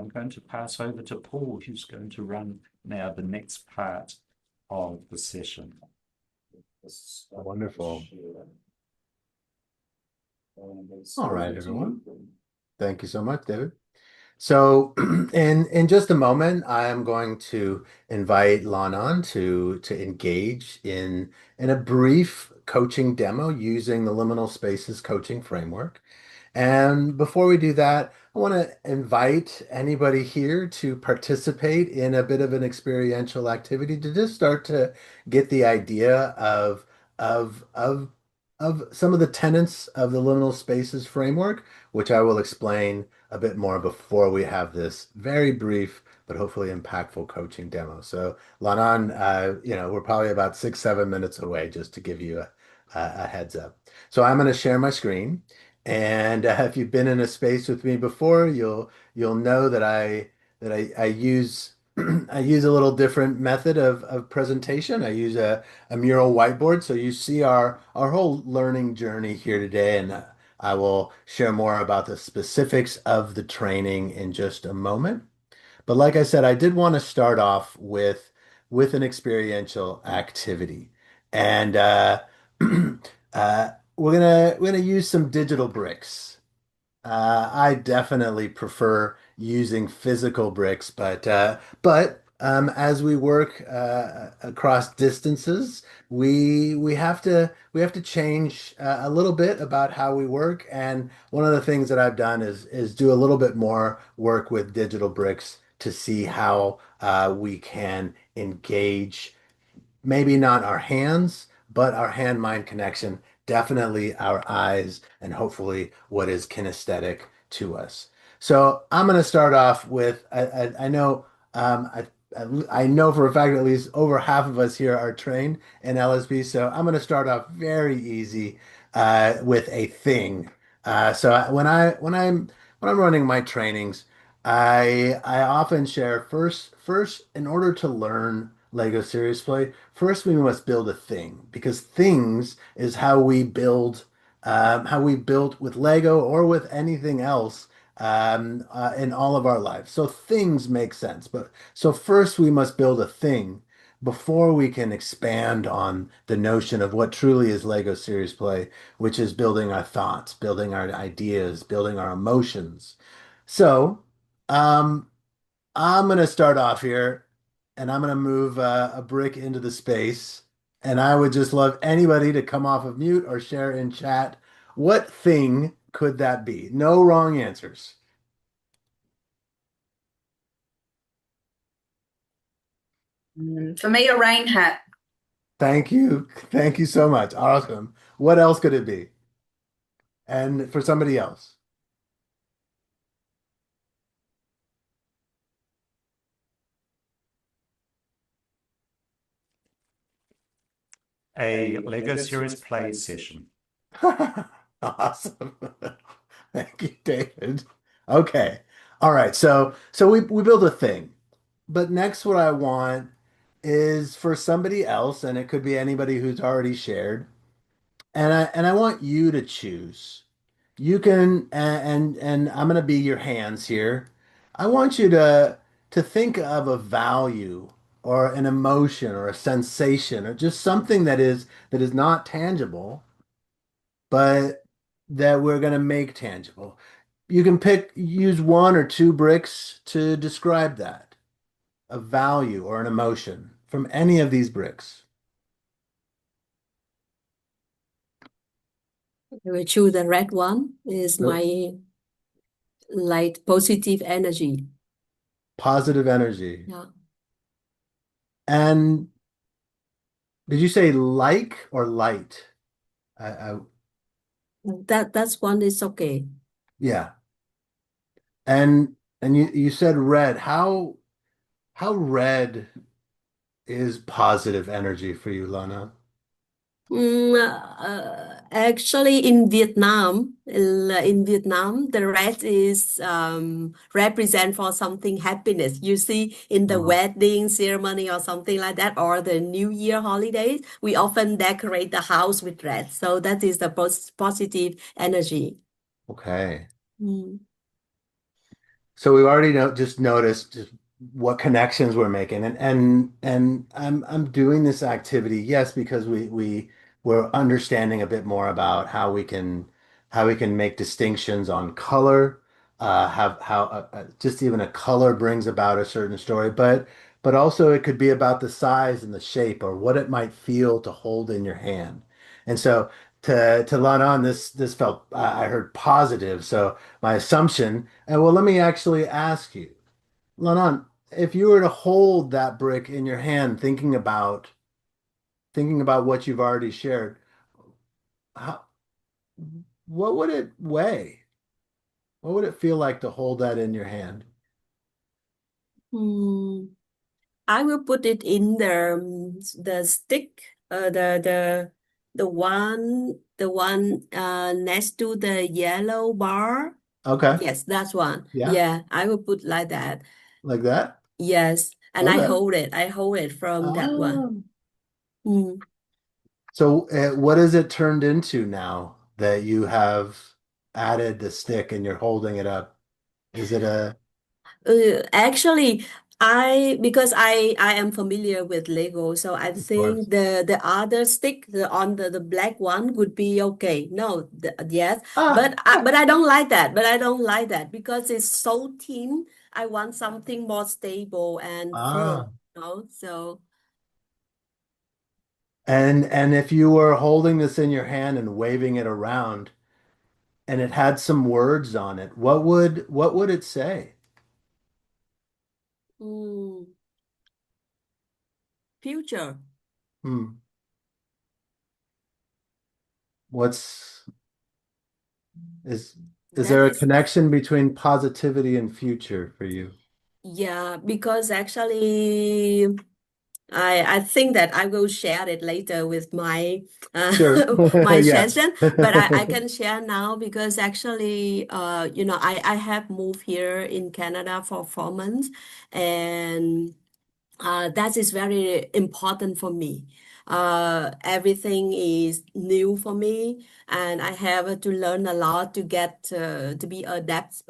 I'm going to pass over to Paul, who's going to run now the next part of the session. Wonderful. All right, everyone. Thank you so much, David. So in just a moment, I am going to invite Lanan to engage in a brief coaching demo using the liminal spaces coaching framework. And before we do that, I want to invite anybody here to participate in a bit of an experiential activity to just start to get the idea of of of some of the tenets of the liminal spaces framework, which I will explain a bit more before we have this very brief but hopefully impactful coaching demo. So Lanan, we're probably about 6-7 minutes away, just to give you a heads up. So I'm going to share my screen. And if you've been in a space with me before, you'll know that I use I use a little different method of presentation. I use a mural whiteboard. So you see our whole learning journey here today, and I will share more about the specifics of the training in just a moment. But like I said, I did want to start off with an experiential activity, and we're gonna use some digital bricks. I definitely prefer using physical bricks, but as we work across distances, we have to change a little bit about how we work. And one of the things that I've done is do a little bit more work with digital bricks to see how we can engage maybe not our hands, but our hand-mind connection, definitely our eyes, and hopefully what is kinesthetic to us. So I'm going to start off with I know I know for a fact at least over half of us here are trained in LSP, so I'm going to start off very easy with a thing. When I'm running my trainings, I often share first in order to learn Lego Serious Play. First, we must build a thing, because things is how we build with Lego or with anything else in all of our lives. So things make sense. But so first, we must build a thing before we can expand on the notion of what truly is Lego Serious Play, which is building our thoughts, building our ideas, building our emotions. So, um, I'm going to start off here, and I'm going to move a brick into the space. And I would just love anybody to come off of mute or share in chat. What thing could that be? No wrong answers. For me, a rain hat. Thank you. Thank you so much. Awesome. What else could it be? And for somebody else? A Lego Serious Play session. Awesome. Thank you, David. Okay. All right. So we build a thing. But next what I want is for somebody else, and it could be anybody who's already shared, and I want you to choose. You can and I'm going to be your hands here. I want you to think of a value or an emotion or a sensation or just something that is not tangible, but that we're going to make tangible. You can use one or two bricks to describe that, a value or an emotion from any of these bricks. I will choose the red one. Is Yep. my light positive energy. Positive energy. Yeah. And did you say like or light? I That's one is okay. yeah. And you said red. How red is positive energy for you, Lana? Actually, in Vietnam, the red is represent for something happiness. You see, in the Mhm. wedding ceremony or something like that, or the New Year holidays, we often decorate the house with red. So that is the positive energy. Okay. Mm. So we've already just noticed just what connections we're making, and I'm doing this activity, yes, because we're understanding a bit more about how we can make distinctions on color, have how just even a color brings about a certain story, but also it could be about the size and the shape or what it might feel to hold in your hand. And so to lean on this felt I heard positive, so my assumption, and well, let me actually ask you, Lanon, if you were to hold that brick in your hand, thinking about what you've already shared, how, what would it weigh? What would it feel like to hold that in your hand? Hmm. I will put it in the stick, the one next to the yellow bar. Okay. Yes, that's one. Yeah, Yeah, I will put like that. like that. Yes, and I Okay. hold it. I hold it from that one. Oh. Mm. So, what has it turned into now that you have added the stick and you're holding it up? Is it a, Actually, because I am familiar with Lego, so I of course. think the other stick, the black one would be okay. No, yes, Ah, but I don't like that. But I don't like that because it's so thin. I want something more stable and ah. firm, So And if you were holding this in your hand and waving it around and it had some words on it, what would it say? mm, future. Hmm. What's is is That there a is connection between positivity and future for you? Yeah, because actually. I think that I will share it later with my Sure. my Yes. session, but I can share now because actually, I have moved here in Canada for 4 months, and that is very important for me. Everything is new for me, and I have to learn a lot to get to be adapt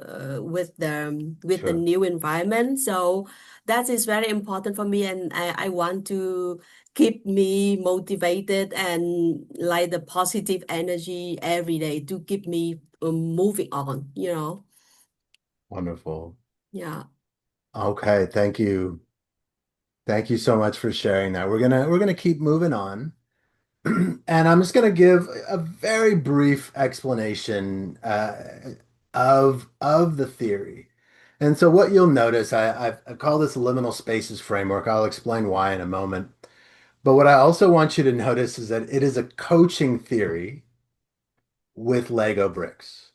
with the Sure. new environment. So that is very important for me, and I want to keep me motivated and like the positive energy every day to keep me moving on. Wonderful. Yeah. Okay, thank you. Thank you so much for sharing that. We're gonna keep moving on. And I'm just going to give a very brief explanation of the theory. And so what you'll notice, I call this liminal spaces framework. I'll explain why in a moment. But what I also want you to notice is that it is a coaching theory with Lego bricks.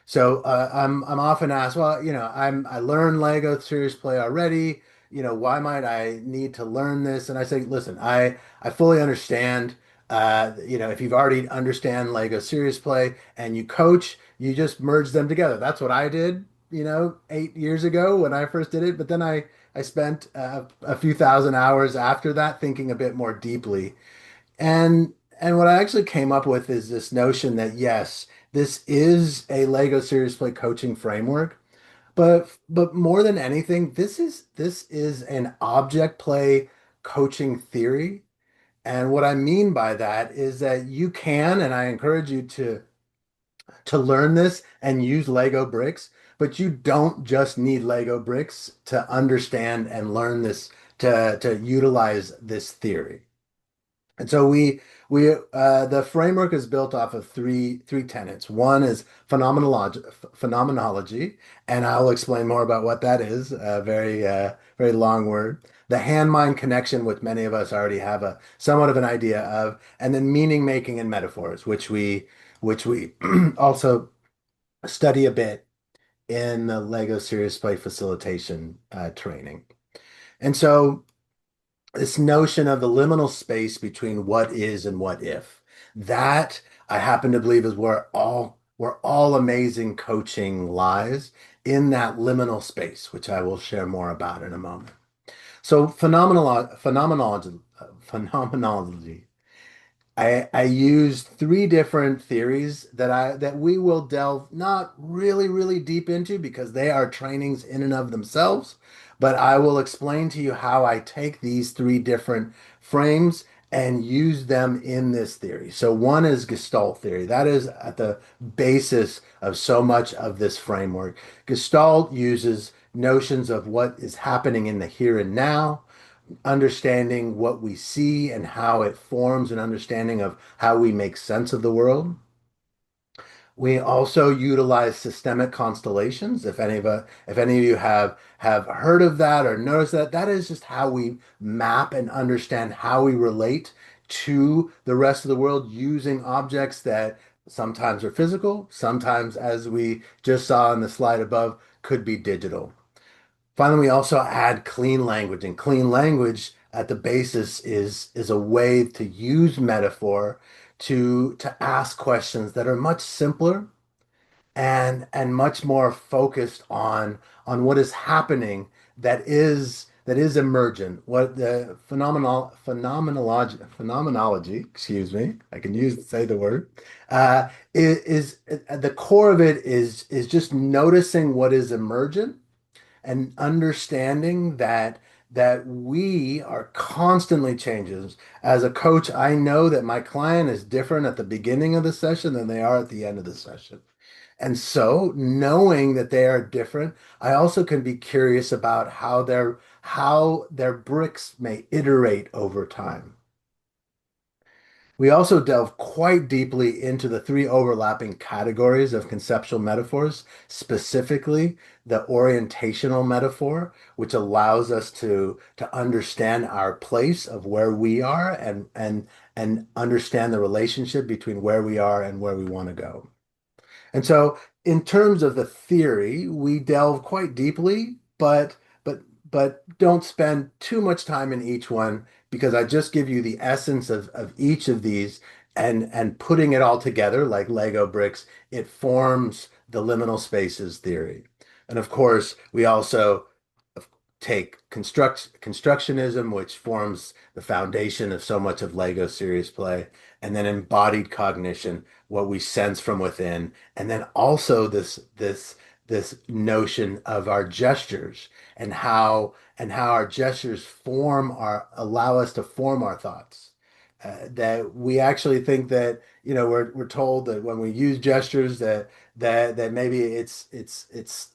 So I'm often asked, well, I learned Lego Serious Play already. Why might I need to learn this? And I say, listen, I fully understand. If you've already understand Lego Serious Play and you coach, you just merge them together. That's what I did, 8 years ago when I first did it. But then I spent a few thousand hours after that thinking a bit more deeply. And what I actually came up with is this notion that yes, this is a Lego Serious Play coaching framework, but more than anything, this is an object play coaching theory. And what I mean by that is that you can, and I encourage you to learn this and use Lego bricks, but you don't just need Lego bricks to understand and learn this to utilize this theory. And so we the framework is built off of three tenets. One is phenomenology, and I'll explain more about what that is. A very long word. The hand-mind connection, which many of us already have a somewhat of an idea of, and then meaning making and metaphors, which we also study a bit in the Lego Serious Play facilitation training. And so this notion of the liminal space between what is and what if. That I happen to believe is where all amazing coaching lies in that liminal space, which I will share more about in a moment. So phenomenology I used three different theories that we will delve not really, really deep into because they are trainings in and of themselves, but I will explain to you how I take these three different frames and use them in this theory. So one is Gestalt theory. That is at the basis of so much of this framework. Gestalt uses notions of what is happening in the here and now, understanding what we see and how it forms an understanding of how we make sense of the world. We also utilize systemic constellations. If any of you have heard of that or noticed that, that is just how we map and understand how we relate to the rest of the world using objects that sometimes are physical, sometimes, as we just saw in the slide above, could be digital. Finally, we also add clean language, and clean language at the basis is a way to use metaphor to ask questions that are much simpler and much more focused on what is happening that is emergent, what the phenomenology, excuse me, I can say the word, is at the core of it is just noticing what is emergent and understanding that we are constantly changes. As a coach, I know that my client is different at the beginning of the session than they are at the end of the session. And so, knowing that they are different, I also can be curious about how their bricks may iterate over time. We also delve quite deeply into the three overlapping categories of conceptual metaphors, specifically the orientational metaphor, which allows us to understand our place of where we are and understand the relationship between where we are and where we want to go. And so, in terms of the theory, we delve quite deeply, but don't spend too much time in each one because I just give you the essence of each of these and putting it all together like Lego bricks, it forms the liminal spaces theory. And of course, we also take constructionism, which forms the foundation of so much of Lego serious play, and then embodied cognition, what we sense from within, and then also this notion of our gestures and how our gestures allow us to form our thoughts. That we actually think that we're told that when we use gestures that maybe it's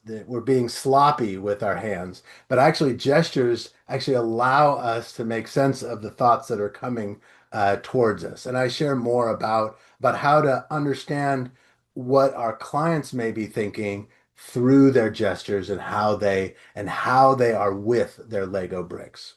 that we're being sloppy with our hands, but actually gestures actually allow us to make sense of the thoughts that are coming towards us. And I share more about how to understand what our clients may be thinking through their gestures and how they are with their Lego bricks.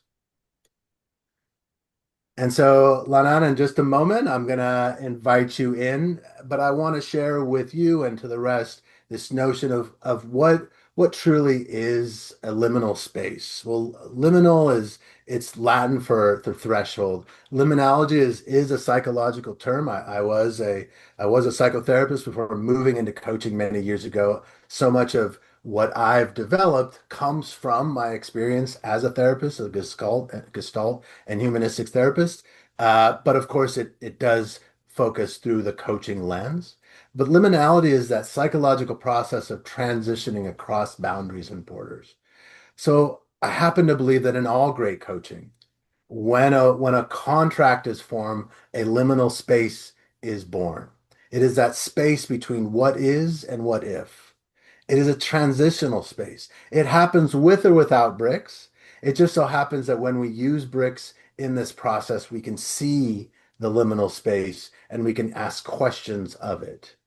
And so, Lanan, in just a moment, I'm going to invite you in, but I want to share with you and to the rest this notion of what truly is a liminal space. Well, liminal it's Latin for threshold. Liminality is a psychological term. I was a psychotherapist before moving into coaching many years ago. So much of what I've developed comes from my experience as a therapist, a Gestalt and humanistic therapist. But of course, it does focus through the coaching lens. But liminality is that psychological process of transitioning across boundaries and borders. So I happen to believe that in all great coaching, when a contract is formed, a liminal space is born. It is that space between what is and what if. It is a transitional space. It happens with or without bricks. It just so happens that when we use bricks in this process, we can see the liminal space and we can ask questions of it.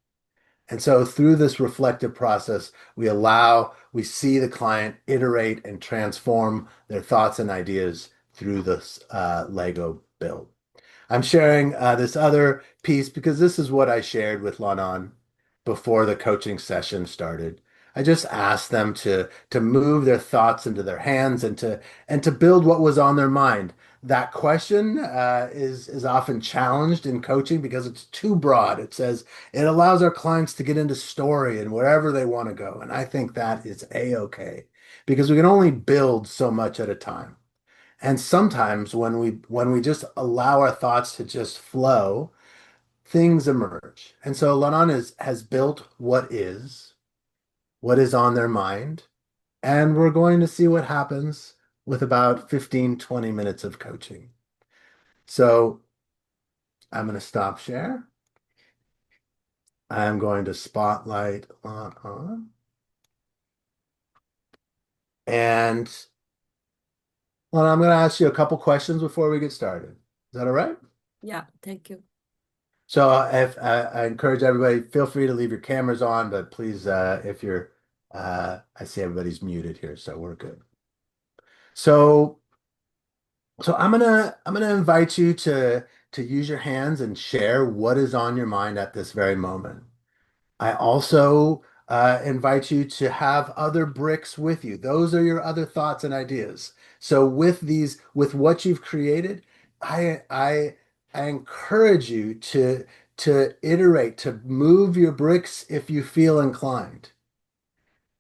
And so through this reflective process, we see the client iterate and transform their thoughts and ideas through this Lego build. I'm sharing this other piece because this is what I shared with Lanan before the coaching session started. I just asked them to move their thoughts into their hands and to build what was on their mind. That question is often challenged in coaching because it's too broad. It says it allows our clients to get into story and wherever they want to go. And I think that is a-okay because we can only build so much at a time. And sometimes when we just allow our thoughts to just flow, things emerge. And so Lanan has built what is on their mind, and we're going to see what happens with about 15-20 minutes of coaching. So I'm going to stop share. I'm going to spotlight on. And well, I'm going to ask you a couple questions before we get started. Is that all right? Yeah, thank you. So if I encourage everybody, feel free to leave your cameras on, but please, if you're, I see everybody's muted here, so we're good. So I'm gonna invite you to use your hands and share what is on your mind at this very moment. I also invite you to have other bricks with you. Those are your other thoughts and ideas. So with what you've created, I encourage you to iterate, to move your bricks if you feel inclined.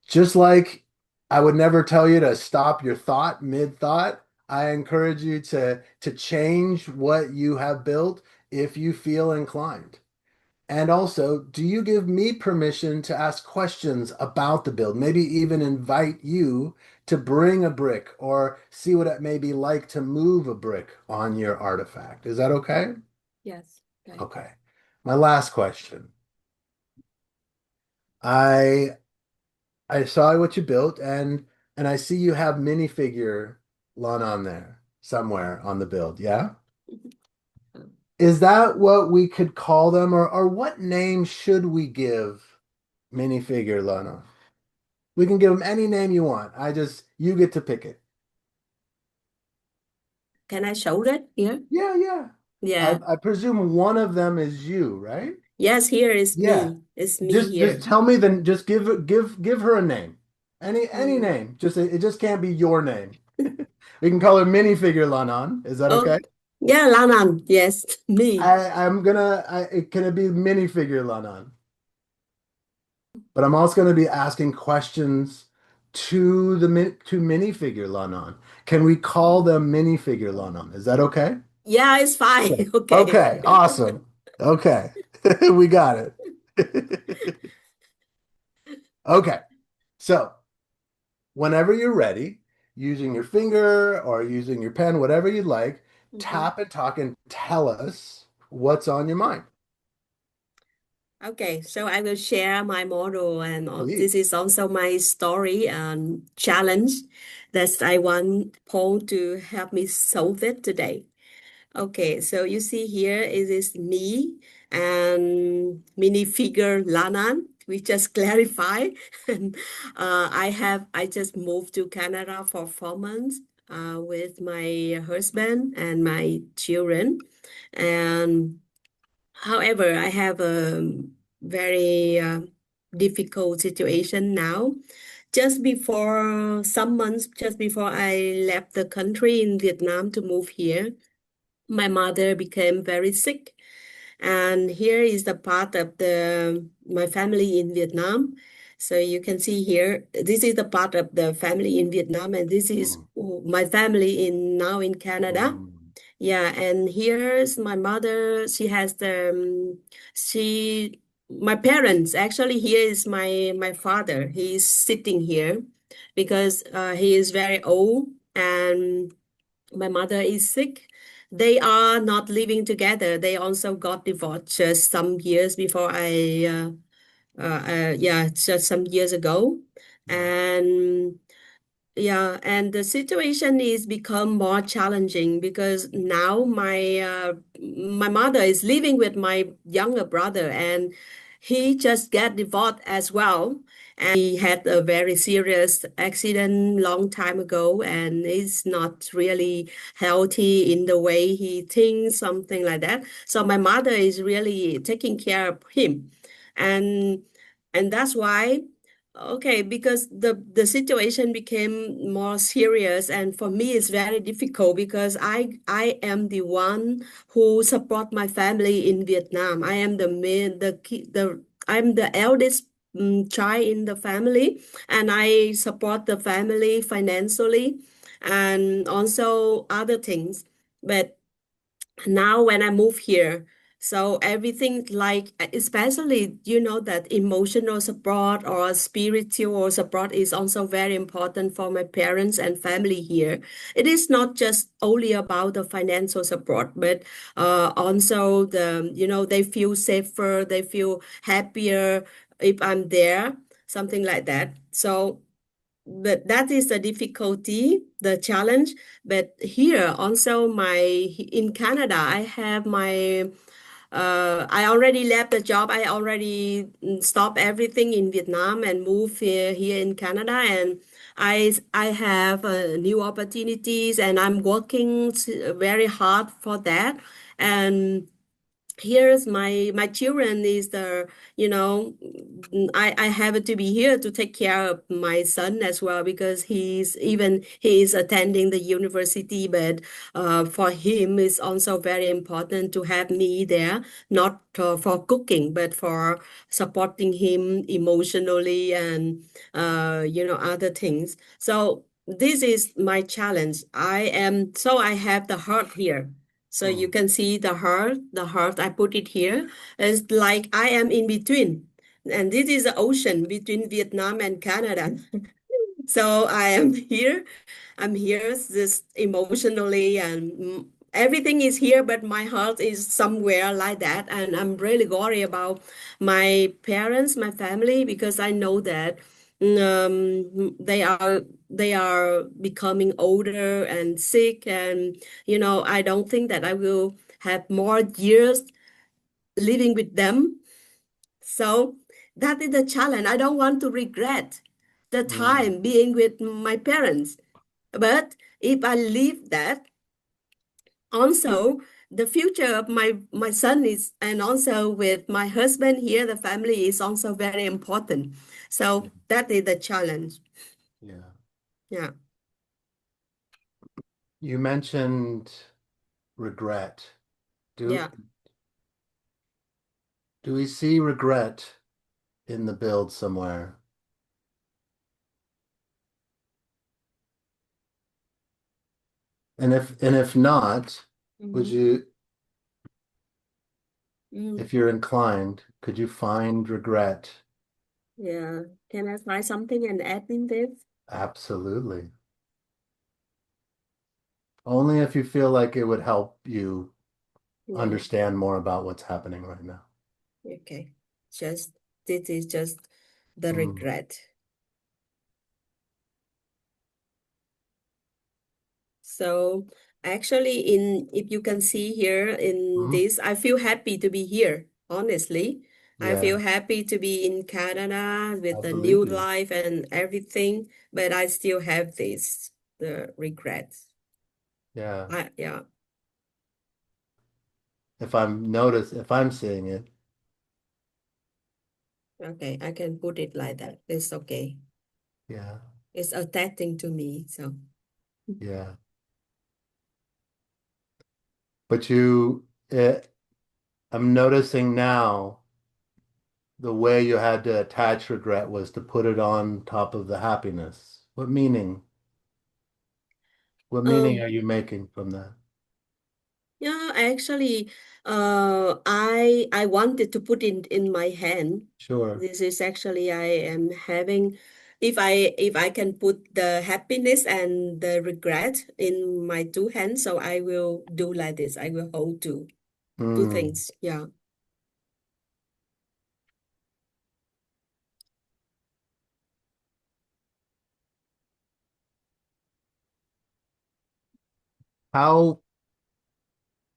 Just like I would never tell you to stop your thought mid-thought, I encourage you to change what you have built if you feel inclined. And also, do you give me permission to ask questions about the build? Maybe even invite you to bring a brick or see what it may be like to move a brick on your artifact. Is that okay? Yes. Okay. Okay. My last question. I I saw what you built and I see you have minifigure Lon on there somewhere on the build. Yeah? Is that what we could call them or what name should we give minifigure Lana? We can give them any name you want. You get to pick it. Can I show that here? Yeah. Yeah. I presume one of them is you, right? Yes, here is Yeah. me. It's me here. Just tell me then just give her a name. Any name. It just can't be your name. We can call her minifigure Lanan. Is that okay? Oh, yeah, Lanan. Yes, me. Can it be minifigure Lanan? But I'm also going to be asking questions to minifigure Lanan. Can we call them minifigure Lanan? Is that okay? Yeah, it's fine. Okay. Okay, awesome. Okay, we got it. Okay, so whenever you're ready, using your finger or using your pen, whatever you like, tap and talk and tell us what's on your mind. Okay, so I will share my model, and Please. this is also my story and challenge that I want Paul to help me solve it today. Okay, so you see here it is me and minifigure Lanan. We just clarify. And I just moved to Canada for 4 months with my husband and my children. And however, I have a very difficult situation now. Some months just before I left the country in Vietnam to move here, my mother became very sick. And here is the part of my family in Vietnam. So you can see here, this is the part of the family in Vietnam, and this is my family now in Canada. Yeah, and here's my mother. My parents, actually, here is my father. He's sitting here because he is very old and my mother is sick. They are not living together. They also got divorced just some years before just some years ago. And yeah, and the situation is become more challenging because now my mother is living with my younger brother and he just got divorced as well. And he had a very serious accident long time ago and is not really healthy in the way he thinks, something like that. So my mother is really taking care of him. And that's why. Okay, because the situation became more serious, and for me it's very difficult because I am the one who support my family in Vietnam. I am the main the I'm the eldest child in the family, and I support the family financially. and also other things. But now when I move here, so everything like especially that emotional support or spiritual support is also very important for my parents and family here. It is not just only about the financial support, but also they feel safer, they feel happier if I'm there, something like that. So but that is the difficulty, the challenge. But here also in Canada, I have my I already left the job. I already stopped everything in Vietnam and moved here in Canada. And I have new opportunities, and I'm working very hard for that. And here's my children is the I have to be here to take care of my son as well, because he is attending the university. But for him it's also very important to have me there, not for cooking but for supporting him emotionally and other things. So this is my challenge. I have the heart here, so you Mm. can see the heart, I put it here. It's like I am in between. And this is the ocean between Vietnam and Canada. So I'm here just emotionally, and everything is here, but my heart is somewhere like that. And I'm really worried about my parents, my family, because I know that they are becoming older and sick, and I don't think that I will have more years living with them. So that is the challenge. I don't want to regret the Mm. time being with my parents. But if I leave that, also the future of my son is, and also with my husband here, the family is also very important. So that is the challenge. Yeah. Yeah. You mentioned regret. Do Yeah. do we see regret in the build somewhere? And if not, would Mhm. you, Mm. if you're inclined, could you find regret? Yeah. Can I try something and add in this? Absolutely. Only if you feel like it would help you Yeah. understand more about what's happening right now. Okay. Just this is just the Mm. regret. So actually, in if you can see here in Mhm. this, I feel happy to be here. Honestly, I Yeah, feel happy to be in Canada I with the new believe you. life and everything, but I still have the regrets. Yeah. Yeah. If I'm seeing it, Okay, I can put it like that. It's okay. yeah, It's attaching to me. So yeah. But I'm noticing now the way you had to attach regret was to put it on top of the happiness. What meaning? What meaning um are you making from that? yeah, actually, I wanted to put in my hand. Sure. This is actually I am having, if I can put the happiness and the regret in my two hands, so I will do like this. I will hold two Mm. things. Yeah. How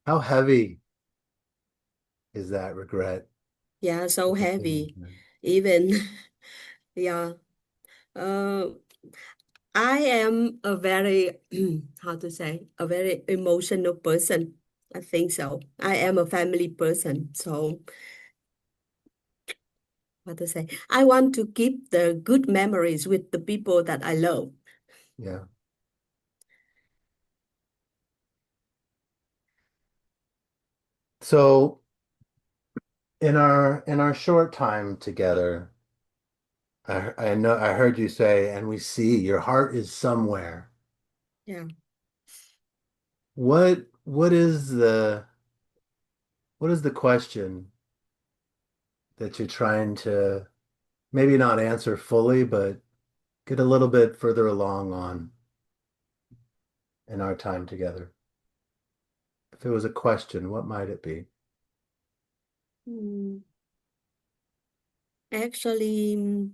how heavy is that regret? Yeah, so With the heavy. movement? Even yeah. Uh, I am a very, how to say, a very emotional person. I think so. I am a family person. So, how to say, I want to keep the good memories with the people that I love. Yeah. So in our short time together, I know I heard you say, and we see your heart is somewhere. Yeah. What is the question that you're trying to maybe not answer fully, but get a little bit further along on in our time together? If it was a question, what might it be? Mm, Actually,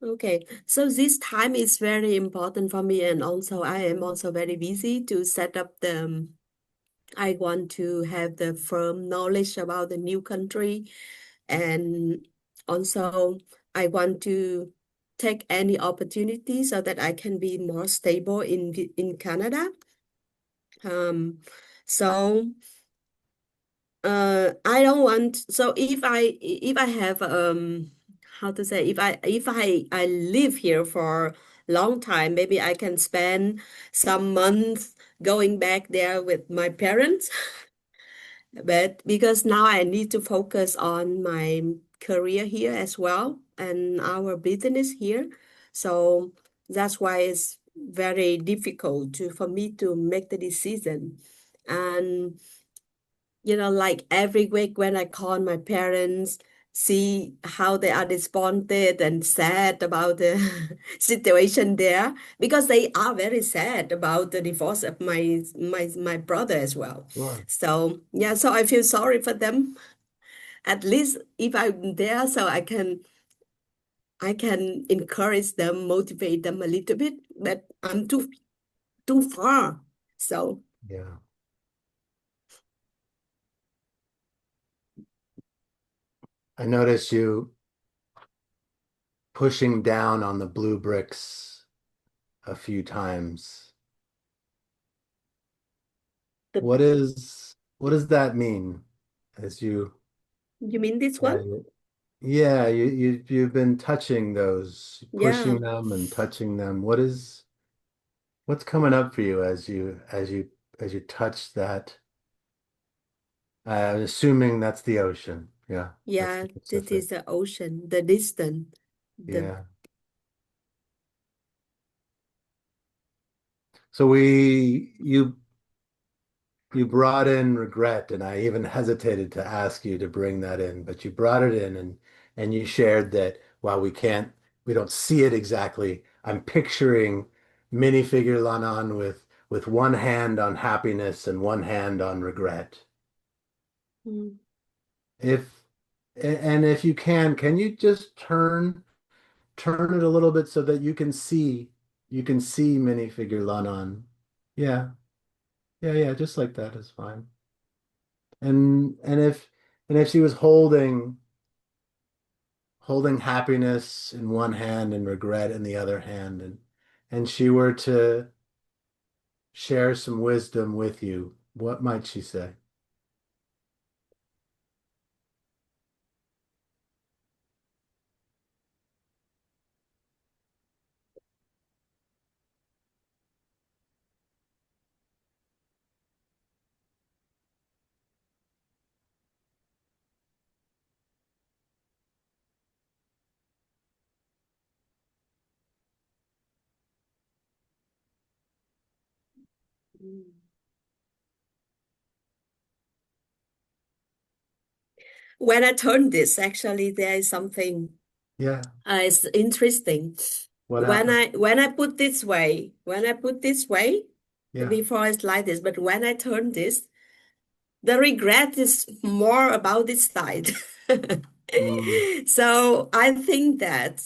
okay. So this time is very important for me, and also I am also very busy to set up the. I want to have the firm knowledge about the new country, and also I want to take any opportunity so that I can be more stable in Canada. So I don't want. So if I have how to say, if I live here for long time, maybe I can spend some months going back there with my parents. But because now I need to focus on my career here as well and our business here. So that's why it's very difficult for me to make the decision. And like every week when I call my parents, see how they are responded and sad about the situation there, because they are very sad about the divorce of my brother as well. Sure. So yeah, so I feel sorry for them. At least if I'm there, so I can encourage them, motivate them a little bit, but I'm too far. So Yeah. I noticed you pushing down on the blue bricks a few times. the What does that mean as you you mean this yeah, one? you've been touching those, Yeah. pushing them and touching them. What's coming up for you as you touch that? I'm assuming that's the ocean. Yeah, that's the Yeah, this Pacific. is the ocean, the distance. The Yeah. So you brought in regret, and I even hesitated to ask you to bring that in, but you brought it in and you shared that while we don't see it exactly, I'm picturing minifigure Lanan with one hand on happiness and one hand on regret. Mm. If and if you can you just turn it a little bit so that you can see minifigure Lanan? Yeah, yeah, just like that is fine. And if she was holding happiness in one hand and regret in the other hand, and she were to share some wisdom with you, what might she say? When I turn this, actually, there is something Yeah, it's interesting. what When happened? when I put this way, Yeah. before it's like this, but when I turn this, the regret is more about this side. Mm, So I think that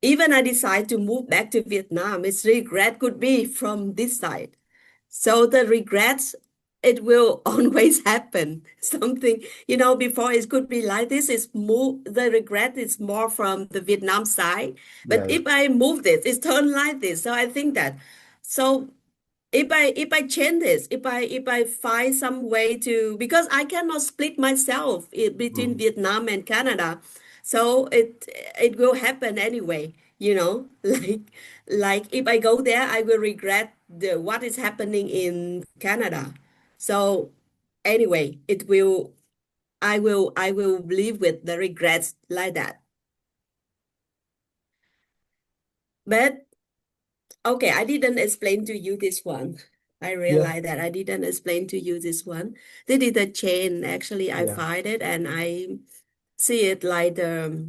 even I decide to move back to Vietnam, its regret could be from this side. So the regrets, it will always happen. Something, before it could be like this, is more the regret is more from the Vietnam side. But yeah, if I move this, it's turned like this. So I think that. So if I change this, if I find some way to, because I cannot split myself between mm, Vietnam and Canada, so it will happen anyway. Like if I go there, I will regret what is happening in Canada. So anyway, it will. I will live with the regrets like that. But okay, I didn't explain to you this one. I Yeah, realized that I didn't explain to you this one. This is the chain. Actually, I yeah. find it and I see it like the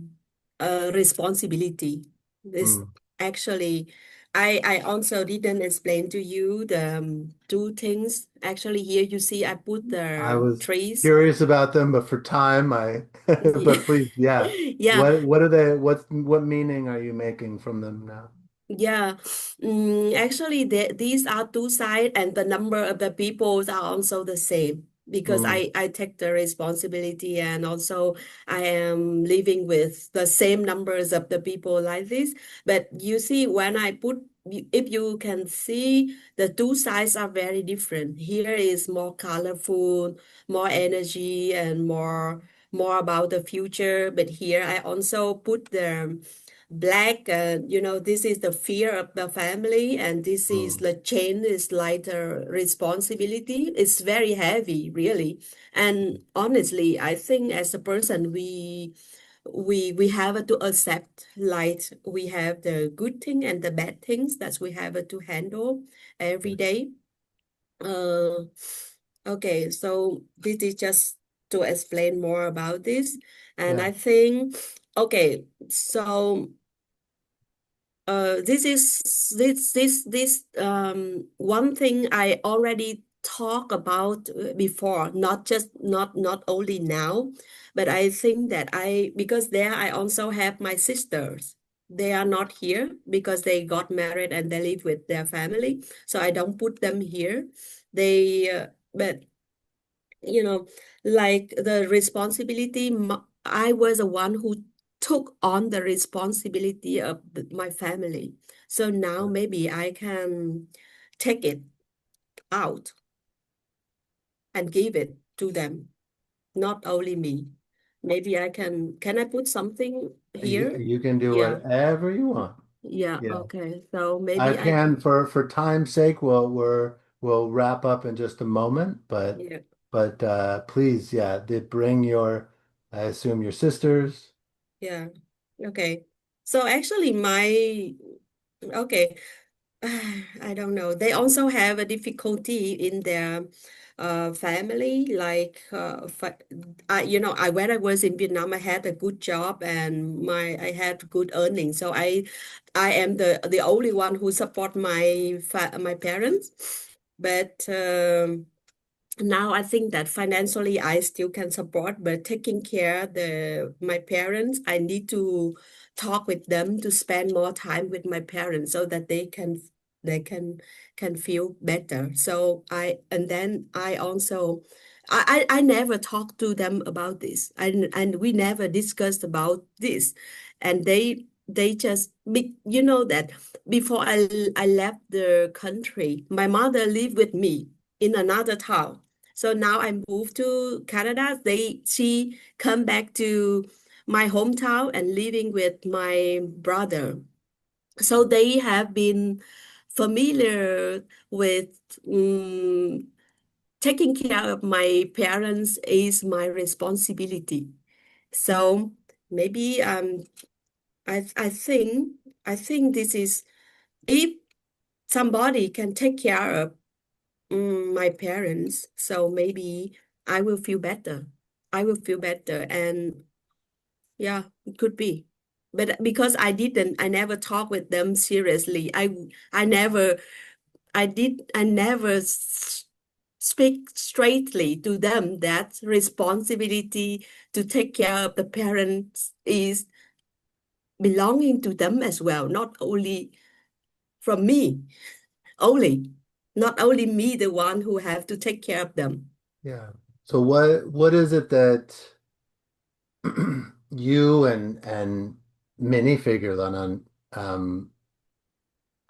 responsibility. This Mm. actually, I also didn't explain to you the two things. Actually, here you see I put I the was trees. curious about them, but for time, Yeah. but please, yeah. Yeah. What are they, what meaning are you making from them now? Yeah, actually, these are two sides, and the number of the people are also the same because Mm. I take the responsibility, and also I am living with the same numbers of the people like this. But you see, when I put, if you can see, the two sides are very different. Here is more colorful, more energy, and more about the future. But here I also put the black, this is the fear of the family, and this is Mm. the chain is like the responsibility. It's very heavy, really. And honestly, I think as a person, we have to accept, like we have the good thing and the bad things that we have to handle every day. Uh, okay, so this is just to explain more about this, and Yeah. I think, okay, so this one thing I already talked about before, not only now, but I think that because there I also have my sisters. They are not here because they got married and they live with their family, so I don't put them here. But you know, like the responsibility, I was the one who took on the responsibility of my family. So now maybe I can take it out and give it to them, not only me. Maybe can I put something here? You can do Yeah, whatever you want. yeah, Yeah. okay. So I maybe can for time's sake, we'll wrap up in just a moment, yeah, but please, yeah, bring your, I assume your sisters. yeah, okay. So actually okay. I don't know. They also have a difficulty in their family. Like, when I was in Vietnam, I had a good job and I had good earnings. So I am the only one who support my parents. But now I think that financially I still can support, but taking care my parents, I need to talk with them to spend more time with my parents so that they can feel better. So and then I also I never talked to them about this, and we never discussed about this, and they just that before I left the country, my mother lived with me in another town. So now I moved to Canada. She come back to my hometown and living with my brother. So they have been familiar with taking care of my parents is my responsibility. So maybe I think this is, if somebody can take care of my parents, so maybe I will feel better. I will feel better, and yeah, it could be. But because I never talk with them seriously. I never, I never speak straightly to them that responsibility to take care of the parents is belonging to them as well, not only from me, only, not only me, the one who have to take care of them. Yeah. So what is it that you and minifigure Lanan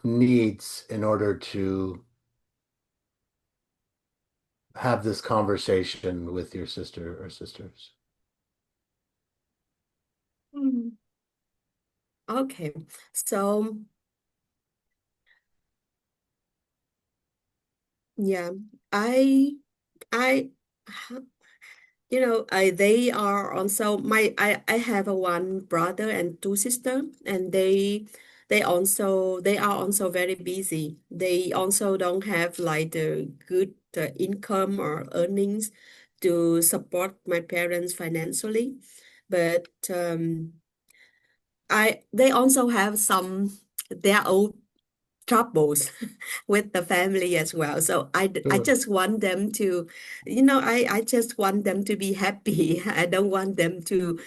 needs in order to have this conversation with your sister or sisters? Mm. Okay, so yeah, I, I, they are also I have a one brother and two sister, and they are also very busy. They also don't have like the good income or earnings to support my parents financially. But they also have some their own troubles with the family as well. So I Sure. just want them to, I just want them to be happy. I don't want them to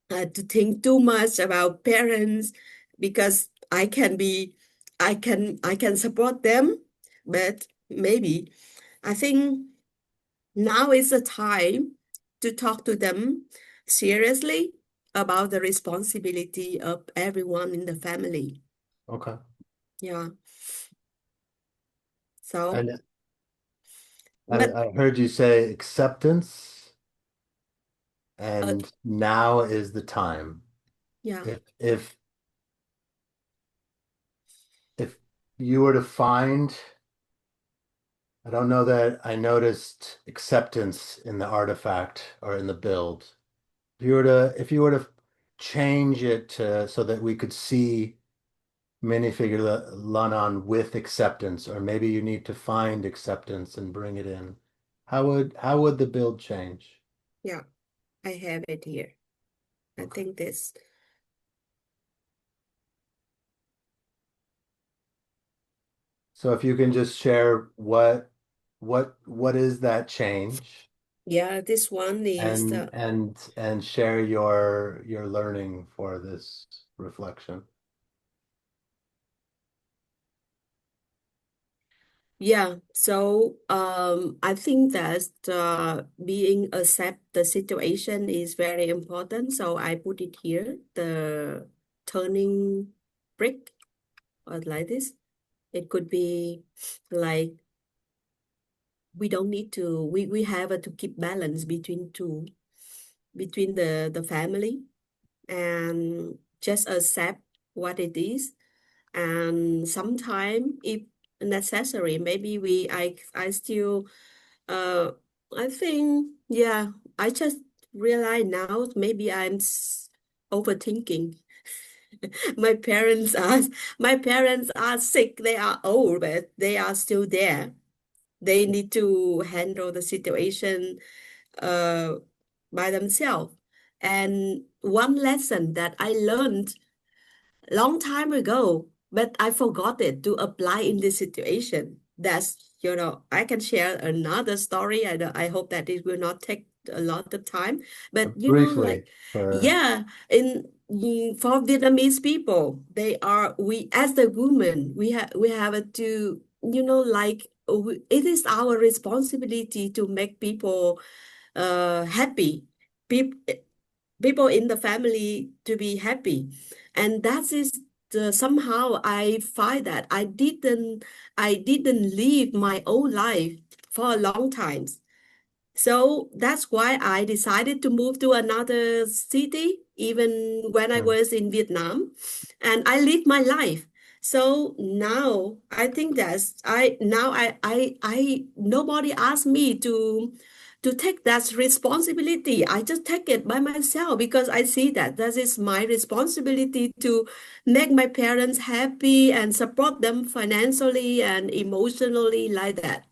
think too much about parents, because I can support them, but maybe I think now is the time to talk to them seriously about the responsibility of everyone in the family. Okay. Yeah. So, And but I heard you say acceptance, uh, and now is the time. yeah, If if you were to find, I don't know that I noticed acceptance in the artifact or in the build. If you were to change it to so that we could see minifigure Lanan with acceptance, or maybe you need to find acceptance and bring it in. How would the build change? yeah, I have it here. I Okay. think this. So if you can just share what is that change, Yeah, this one is and the. and share your learning for this reflection. Yeah, so I think that being accept the situation is very important. So I put it here, the turning brick, or like this. It could be like we don't need to we have to keep balance between the family, and just accept what it is. And sometime if necessary, maybe I still uh I think, yeah, I just realize now maybe overthinking. my parents are my parents are sick, they are old, but they are still there. They need to handle the situation uh by themselves. And one lesson that I learned long time ago, but I forgot it to apply in this situation. That's, I can share another story. I hope that it will not take a lot of time. But Briefly like, for yeah, for Vietnamese people, we as the women, we have to, like, it is our responsibility to make people happy. People people in the family to be happy. And that is somehow I find that I didn't live my own life for a long time. So that's why I decided to move to another city, even when I sure. was in Vietnam, and I lived my life. So now I think that's I now I nobody asked me to take that responsibility. I just take it by myself, because I see that that is my responsibility to make my parents happy and support them financially and emotionally, like that.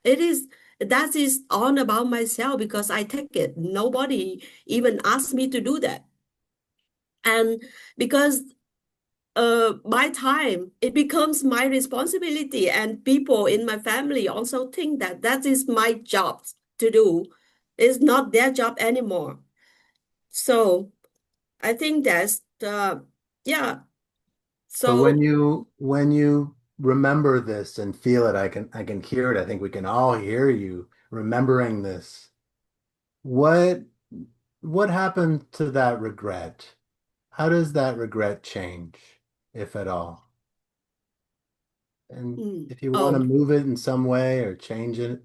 It is that is all about myself, because I take it. Nobody even asked me to do that. And because by time it becomes my responsibility, and people in my family also think that that is my job to do. It's not their job anymore. So I think that's yeah. But So when you remember this and feel it, I can hear it. I think we can all hear you remembering this. What what happened to that regret? How does that regret change, if at all? And if you want to oh, move it in some way or change it,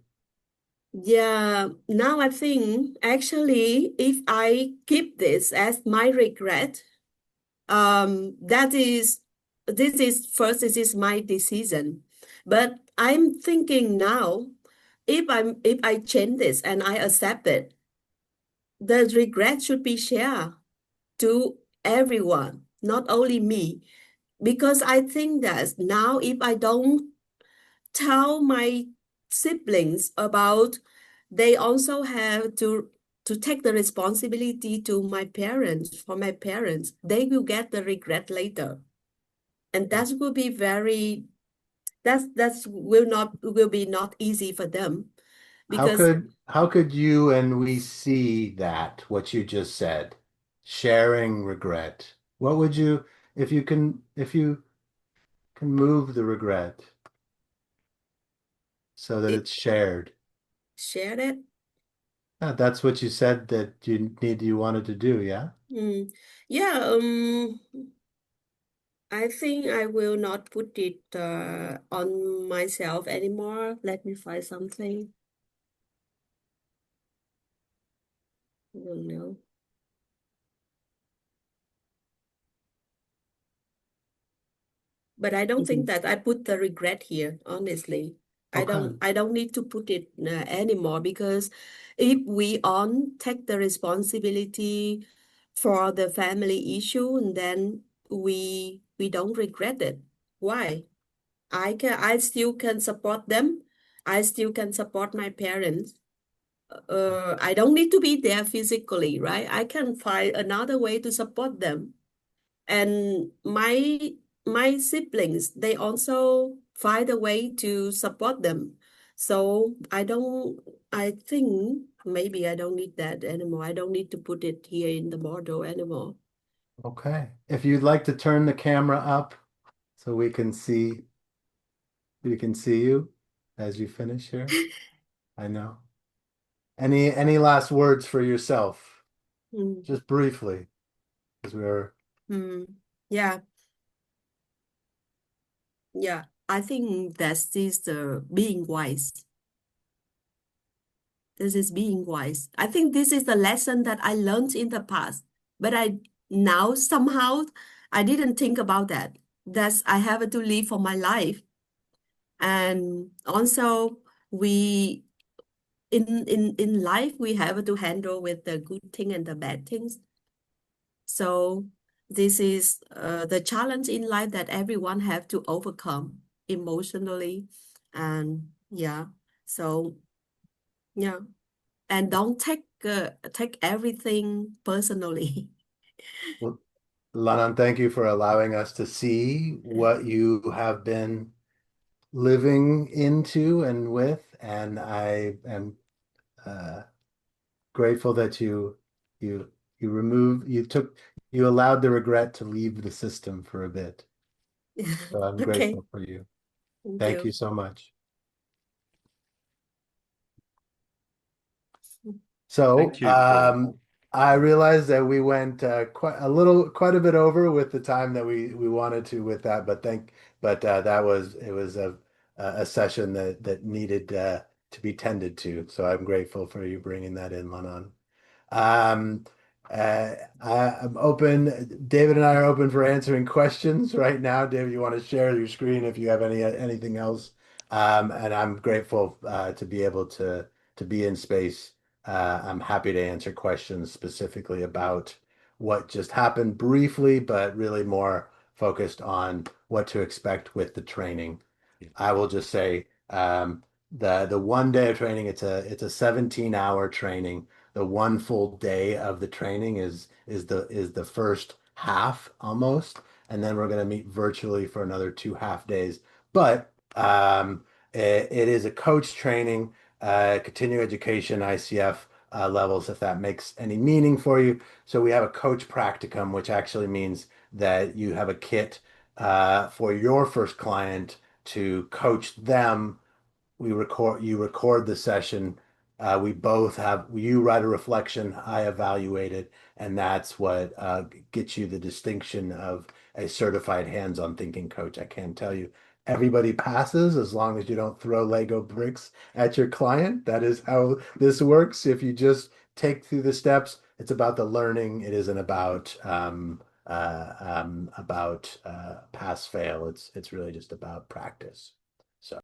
yeah, now I think actually if I keep this as my regret, that is this is my decision. But I'm thinking now, if I change this and I accept it, the regret should be shared to everyone, not only me. because I think that now if I don't tell my siblings about, they also have to take the responsibility to my parents, for my parents, they will get the regret later. And that will be very, that's will be not easy for them because How could you and we see that, what you just said, sharing regret? What would you, if you can move the regret so that it it's shared? shared it. That's what you said that you wanted to do, yeah? Mm. Yeah, I think I will not put it on myself anymore. Let me find something. I don't know. But I don't think that I put the regret here, honestly. Okay. I don't need to put it anymore because if we on take the responsibility for the family issue, and then we don't regret it. Why? I still can support them. I still can support my parents. I don't need to be there physically, right? I can find another way to support them. And my siblings, they also find a way to support them. So I think maybe I don't need that anymore. I don't need to put it here in the model anymore. Okay. If you'd like to turn the camera up so we can see you as you finish here. I know. Any last words for yourself? Mm. Just briefly, because we're Mm. Yeah, yeah. I think that is the being wise. This is being wise. I think this is the lesson that I learned in the past, but I now somehow I didn't think about that. That's I have to live for my life. And also we in life we have to handle with the good thing and the bad things. So this is the challenge in life that everyone have to overcome emotionally. And yeah, so yeah. And don't take everything personally. well, Lanan, thank you for allowing us to see what you have been living into and with, and I am uh, grateful that you you allowed the regret to leave the system for a bit. So I'm Okay, grateful for you. thank Thank you. you so much. So Thank you, Paul. I realized that we went quite a bit over with the time that we wanted to with that, but that was it was a session that needed to be tended to. So I'm grateful for you bringing that in, Lanan. Um, I'm open. David and I are open for answering questions right now. David, you want to share your screen if you have anything else? And I'm grateful to be able to be in space. I'm happy to answer questions specifically about what just happened briefly, but really more focused on what to expect with the training. Yeah. I will just say the 1 day of training, it's a 17-hour training. The one full day of the training is the first half almost, and then we're going to meet virtually for another 2 half days. But it is a coach training, continuing education, ICF levels, if that makes any meaning for you. So we have a coach practicum, which actually means that you have a kit for your first client to coach them. You record the session. We both have, you write a reflection, I evaluate it, and that's what gets you the distinction of a certified hands-on thinking coach. I can tell you, everybody passes as long as you don't throw Lego bricks at your client. That is how this works. If you just take through the steps, it's about the learning. It isn't about pass fail. It's really just about practice.